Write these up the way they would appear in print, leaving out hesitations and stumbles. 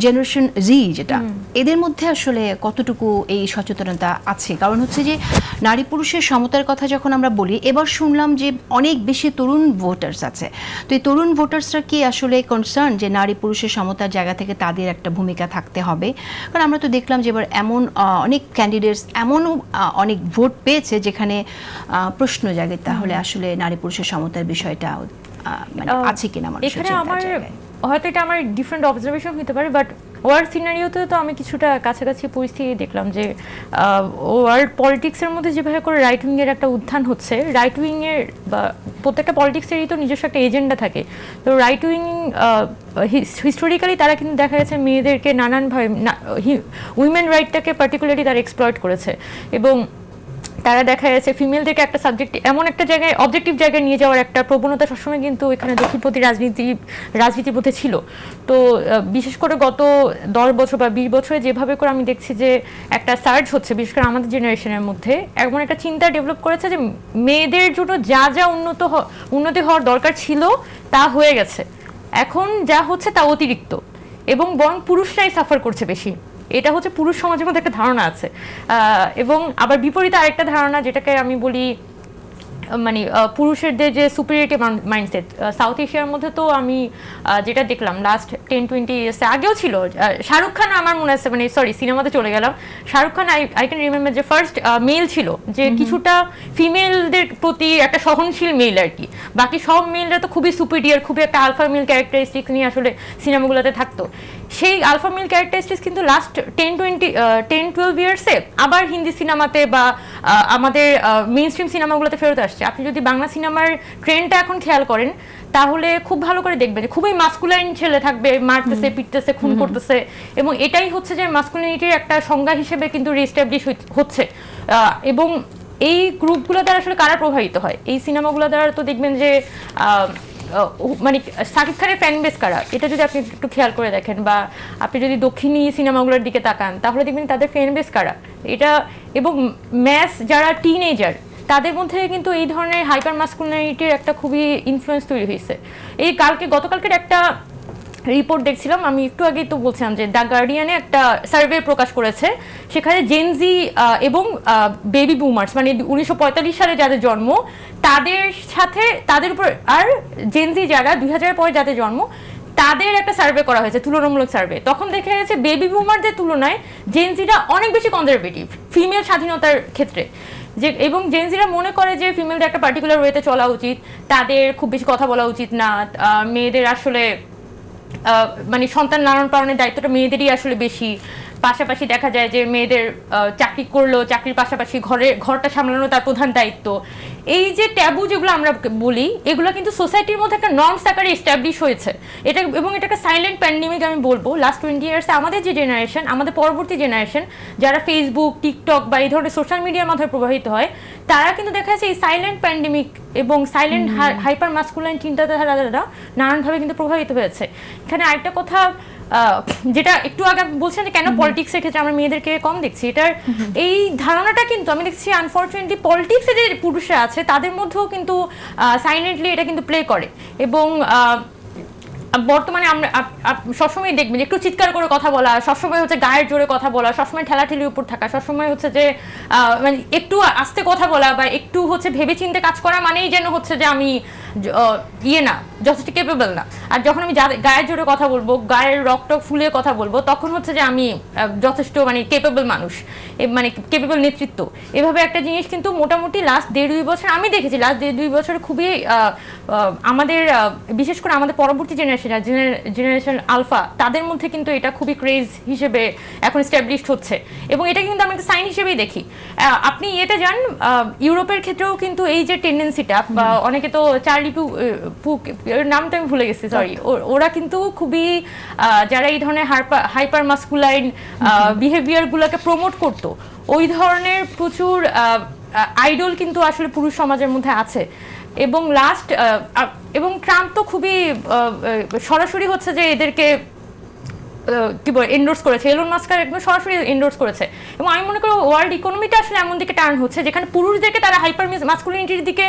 Generation জি যেটা, এদের মধ্যে আসলে কতটুকু এই সচেতনতা আছে? কারণ হচ্ছে যে নারী পুরুষের সমতার কথা যখন আমরা বলি, এবার শুনলাম যে অনেক বেশি তরুণ ভোটার্স আছে। তো এই তরুণ ভোটার্সরা কি আসলে কনসার্ন যে নারী পুরুষের সমতার জায়গা থেকে তাদের একটা ভূমিকা থাকতে হবে? কারণ আমরা তো দেখলাম যে এবার এমন অনেক ক্যান্ডিডেটস এমনও অনেক ভোট পেয়েছে যেখানে প্রশ্ন জাগে তাহলে আসলে নারী পুরুষের সমতার বিষয়টা মানে আছে কিনা মানুষের এখানে চিন্তার আমার জায়গায়। হয়তো এটা আমার ডিফারেন্ট অবজারভেশন হতে পারে, বাট ওয়ার্ল্ড সিনারিওতে তো আমি কিছুটা কাছাকাছি পরিস্থিতি দেখলাম যে ওয়ার্ল্ড পলিটিক্সের মধ্যে যেভাবে করে রাইট উইংয়ের একটা উত্থান হচ্ছে, রাইট উইংয়ের বা প্রত্যেকটা পলিটিক্সেরই তো নিজস্ব একটা এজেন্ডা থাকে। তো রাইট উইং হিস্টোরিক্যালি তারা কিন্তু দেখা গেছে মেয়েদেরকে নানানভাবে উইমেন রাইটটাকে পার্টিকুলারলি তারা এক্সপ্লয়েট করেছে, এবং তারা দেখা যাচ্ছে ফিমেলদেরকে একটা সাবজেক্ট এমন একটা জায়গায় অবজেক্টিভ জায়গায় নিয়ে যাওয়ার একটা প্রবণতা সবসময় কিন্তু এখানে দক্ষিণপন্থী রাজনীতির মধ্যে ছিল। তো বিশেষ করে গত 10 বছর বা 20 বছরে যেভাবে করে আমি দেখছি যে একটা সার্চ হচ্ছে, বিশেষ করে আমাদের জেনারেশনের মধ্যে এমন একটা চিন্তা ডেভেলপ করেছে যে মেয়েদের জন্য যা যা উন্নতি হওয়ার দরকার ছিল তা হয়ে গেছে, এখন যা হচ্ছে তা অতিরিক্ত, এবং বরং পুরুষরাই সাফার করছে বেশি। এটা হচ্ছে পুরুষ সমাজের মধ্যে একটা ধারণা আছে, এবং আবার বিপরীতে আরেকটা ধারণা যেটাকে আমি বলি মানে পুরুষের যে সুপিরিয়রিটি মাইন্ডসেট। সাউথ এশিয়ার মধ্যে তো আমি যেটা দেখলাম লাস্ট 10-20 ইয়ার্সে, আগেও ছিল, শাহরুখ খান আমার মনে আছে, মানে সরি সিনেমাতে চলে গেলাম, Shahrukh Khan I can remember যে ফার্স্ট মেল ছিল যে কিছুটা ফিমেলদের প্রতি একটা সহনশীল মেল আর কি। বাকি সব মেলরা তো খুবই সুপিরিয়র, খুবই একটা আলফা মেল ক্যারেক্টারিস্টিক্স নিয়ে আসলে সিনেমাগুলোতে থাকতো। সেই আলফা মেল ক্যারেক্টারিস্টিক্স কিন্তু লাস্ট 10-12 ইয়ার্সে আবার হিন্দি সিনেমাতে বা আমাদের মেইন স্ট্রিম সিনেমাগুলোতে ফেরত আসছে। আপনি যদি বাংলা সিনেমার ট্রেন্ডটা এখন খেয়াল করেন তাহলে খুব ভালো করে দেখবেন যে খুবই মাস্কুলাইন ছেলে থাকবে, মারতেছে, পিটতেছে, খুন করতেছে, এবং এটাই হচ্ছে যে মাস্কুলিনিটির একটা সংজ্ঞা হিসেবে কিন্তু রিস্টাবলিশ হচ্ছে। এবং এই গ্রুপগুলো দ্বারা আসলে কারা প্রভাবিত হয় এই সিনেমাগুলো দ্বারা? তো দেখবেন যে মানে শাকিব খানের ফ্যান বেস কারা, এটা যদি আপনি একটু খেয়াল করে দেখেন, বা আপনি যদি দক্ষিণী সিনেমাগুলোর দিকে তাকান তাহলে দেখবেন তাদের ফ্যান বেস কারা এটা। এবং ম্যাস যারা টিনেজার তাদের মধ্যে কিন্তু এই ধরনের হাইপার মাস্কুলিনিটির একটা খুবই ইনফ্লুয়েন্স তৈরি হয়েছে। এই গতকালকের একটা রিপোর্ট দেখছিলাম, আমি একটু আগেই তো বলছিলাম যে দ্য গার্ডিয়ানে একটা সার্ভে প্রকাশ করেছে, সেখানে জেনজি এবং বেবি বুমার্স মানে 1945 সালে যাদের জন্ম তাদের উপর, আর জেনজি যারা 2000 পরে যাদের জন্ম তাদের একটা সার্ভে করা হয়েছে, তুলনামূলক সার্ভে। তখন দেখা গেছে বেবি বুমারদের তুলনায় জেনজিরা অনেক বেশি কনজারভেটিভ ফিমেল স্বাধীনতার ক্ষেত্রে, এবং জেনজিরা মনে করে যে ফিমেলদের একটা পার্টিকুলার ওয়েতে চলা উচিত, তাদের খুব বেশি কথা বলা উচিত না, মেয়েদের আসলে মানে সন্তান লালন পালনের দায়িত্বটা মেয়েদেরই আসলে বেশি। পাশাপাশি দেখা যায় যে মেয়েদের চাকরি করলেও চাকরির পাশাপাশি ঘরটা সামলানো তার প্রধান দায়িত্ব। এই যে ট্যাবু যেগুলো আমরা বলি এগুলো কিন্তু সোসাইটির মধ্যে একটা নর্মস আকারে এস্টাবলিশ হয়েছে এটা, এবং এটা একটা সাইলেন্ট প্যান্ডেমিক আমি বলবো। লাস্ট 20 ইয়ার্সে আমাদের যে জেনারেশন, আমাদের পরবর্তী জেনারেশন যারা ফেসবুক, টিকটক বা এই ধরনের সোশ্যাল মিডিয়ার মাধ্যমে প্রভাবিত হয়, তারা কিন্তু দেখা যাচ্ছে এই সাইলেন্ট প্যান্ডেমিক এবং সাইলেন্ট হাইপার মাস্কুলাইন চিন্তাধারা নানানভাবে কিন্তু প্রভাবিত হয়েছে। এখানে আরেকটা কথা যেটা একটু আগে বলছেন যে কেন পলিটিক্সের ক্ষেত্রে আমরা মেয়েদেরকে কম দেখছি, এটার এই ধারণাটা কিন্তু আমি দেখছি আনফর্চুনেটলি পলিটিক্সে যে পুরুষরা আছে তাদের মধ্যেও কিন্তু সাইলেন্টলি এটা কিন্তু প্লে করে। এবং বর্তমানে আমরা সবসময় দেখবেন যে একটু চিৎকার করে কথা বলা, সবসময় হচ্ছে গায়ের জোরে কথা বলা, সবসময় ঠেলাঠেলির উপর থাকা, সবসময় হচ্ছে যে মানে একটু আস্তে কথা বলা বা একটু হচ্ছে ভেবে চিন্তে কাজ করা মানেই যেন হচ্ছে যে আমি না যথেষ্ট কেপেবল না। আর যখন আমি গায়ের জোরে কথা বলবো, গায়ের রকটক ফুলিয়ে কথা বলবো, তখন হচ্ছে যে আমি যথেষ্ট মানে কেপেবল মানুষ, মানে কেপেবল নেতৃত্ব। এভাবে একটা জিনিস কিন্তু মোটামুটি লাস্ট 1.5-2 বছর আমি দেখেছি, লাস্ট 1.5-2 বছর খুবই আমাদের বিশেষ করে আমাদের পরবর্তী জেনারেশন আলফা তাদের মধ্যে কিন্তু এটা খুবই ক্রেজ হিসেবে এখন এস্টাবলিশড হচ্ছে, এবং এটা কিন্তু আমি একটা সাইন হিসেবেই দেখি। আপনি এতে যান ইউরোপের ক্ষেত্রেও কিন্তু এই যে টেন্ডেন্সিটা, অনেকে তো চার্লি পুক নামটা আমি ভুলে গেছি, সরি, ওরা কিন্তু খুবই যারা এই ধরনের হাইপার মাস্কুলাইন বিহেভিয়ারগুলোকে প্রমোট করতো, ওই ধরনের প্রচুর আইডল কিন্তু আসলে পুরুষ সমাজের মধ্যে আছে। এবং এবং ট্রাম্প তো খুবই সরাসরি হচ্ছে যে এদেরকে কি বলে এন্ডোর্স করেছে, এলন মাস্কার একদম সরাসরি এন্ডোর্স করেছে। এবং আমি মনে করি ওয়ার্ল্ড ইকোনমিটা আসলে এমন দিকে টার্ন হচ্ছে যেখানে পুরুষদেরকে তারা হাইপার মাস্কুলিনিটির দিকে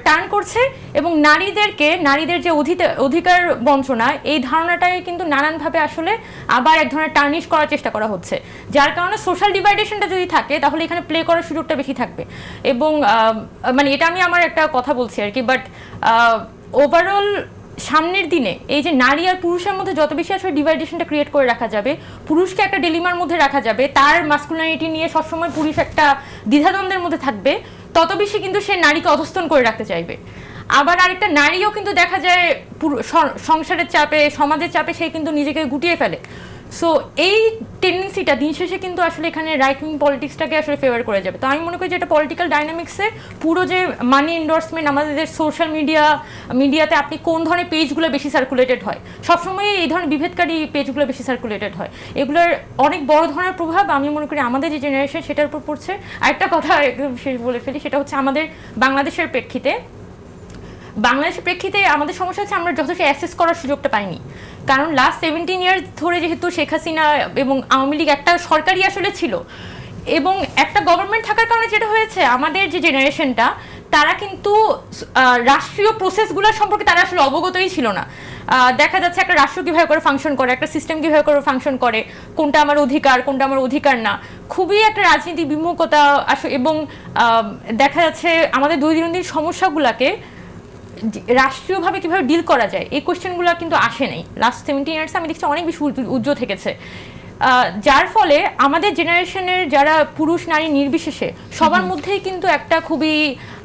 টার্ন করছে, এবং নারীদের যে অধিকার বঞ্চনা, এই ধারণাটাই কিন্তু নানানভাবে আসলে আবার এক ধরনের টার্নিশ করার চেষ্টা করা হচ্ছে, যার কারণে সোশ্যাল ডিভাইডেশনটা যদি থাকে তাহলে এখানে প্লে করার সুযোগটা বেশি থাকবে। এবং মানে এটা আমি আমার একটা কথা বলছি আর কি, বাট ওভারঅল সামনের দিনে এই যে নারী আর পুরুষের মধ্যে যত বেশি আসলে ডিভাইডেশনটা ক্রিয়েট করে রাখা যাবে, পুরুষকে একটা ডিলিমার মধ্যে রাখা যাবে, তার মাস্কুলিনিটি নিয়ে সবসময় পুরুষ একটা দ্বিধাদ্বন্দ্বের মধ্যে থাকবে, তত বেশি কিন্তু সে নারীকে অধস্তন করে রাখতে চাইবে। আবার আরেকটা নারীও কিন্তু দেখা যায় সংসারের চাপে, সমাজের চাপে সে কিন্তু নিজেকে গুটিয়ে ফেলে। সো এই টেন্ডেন্সিটা দিন শেষে কিন্তু আসলে এখানে রাইট উইং পলিটিক্সটাকে আসলে ফেভার করে যাবে। তো আমি মনে করি যে এটা পলিটিক্যাল ডাইনামিক্সে পুরো যে মানি এন্ডোর্সমেন্ট, আমাদের সোশ্যাল মিডিয়াতে আপনি কোন ধরনের পেজগুলো বেশি সার্কুলেটেড হয়, সবসময় এই ধরনের বিভেদকারী পেজগুলো বেশি সার্কুলেটেড হয়, এগুলোর অনেক বড় ধরনের প্রভাব আমি মনে করি আমাদের যে জেনারেশন সেটার উপর পড়ছে। আরেকটা কথা একদম শেষ বলে ফেলি, সেটা হচ্ছে আমাদের বাংলাদেশের প্রেক্ষিতে আমাদের সমস্যা হচ্ছে আমরা যথেষ্ট অ্যাসেস করার সুযোগটা পাইনি। কারণ লাস্ট 17 ইয়ার্স ধরে যেহেতু শেখ হাসিনা এবং আওয়ামী লীগ একটা সরকারই আসলে ছিল, এবং একটা গভর্নমেন্ট থাকার কারণে যেটা হয়েছে, আমাদের যে জেনারেশনটা তারা কিন্তু রাষ্ট্রীয় প্রসেসগুলো সম্পর্কে তারা আসলে অবগতই ছিল না। দেখা যাচ্ছে একটা রাষ্ট্র কীভাবে করে ফাংশন করে, একটা সিস্টেম কীভাবে করে ফাংশন করে, কোনটা আমার অধিকার কোনটা আমার অধিকার না, খুবই একটা রাজনীতি বিমুখতা এবং দেখা যাচ্ছে আমাদের দৈনন্দিন সমস্যাগুলোকে রাষ্ট্রীয়ভাবে কিভাবে ডিল করা যায় এই কোশ্চেনগুলো কিন্তু আসে নাই। লাস্ট 17 ইয়ার্স আমি দেখছি অনেক বেশি উজ্জ্বল থেকেছে, যার ফলে আমাদের জেনারেশনের যারা পুরুষ নারী নির্বিশেষে সবার মধ্যেই কিন্তু একটা খুবই,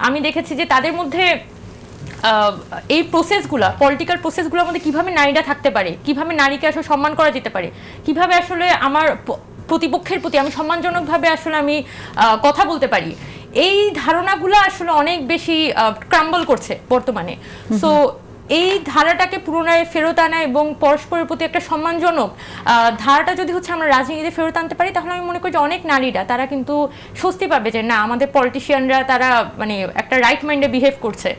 আমি দেখেছি যে তাদের মধ্যে এই পলিটিক্যাল প্রসেসগুলোর মধ্যে কিভাবে নারীরা থাকতে পারে, কিভাবে নারীকে আসলে সম্মান করা যেতে পারে, কিভাবে আসলে আমার প্রতিপক্ষের প্রতি আমি সম্মানজনকভাবে আসলে আমি কথা বলতে পারি, এই ধারণাগুলো আসলে অনেক বেশি ক্রাম্বল করছে বর্তমানে। সো এই ধারাটাকে পুনরায় ফেরত আনা এবং পরস্পরের প্রতি একটা সম্মানজনক ধারাটা যদি হচ্ছে আমরা রাজনীতিতে ফেরত আনতে পারি, তাহলে আমি মনে করি যে অনেক নারীরা তারা কিন্তু স্বস্তি পাবে যে না, আমাদের পলিটিশিয়ানরা তারা মানে একটা রাইট মাইন্ডে বিহেভ করছে।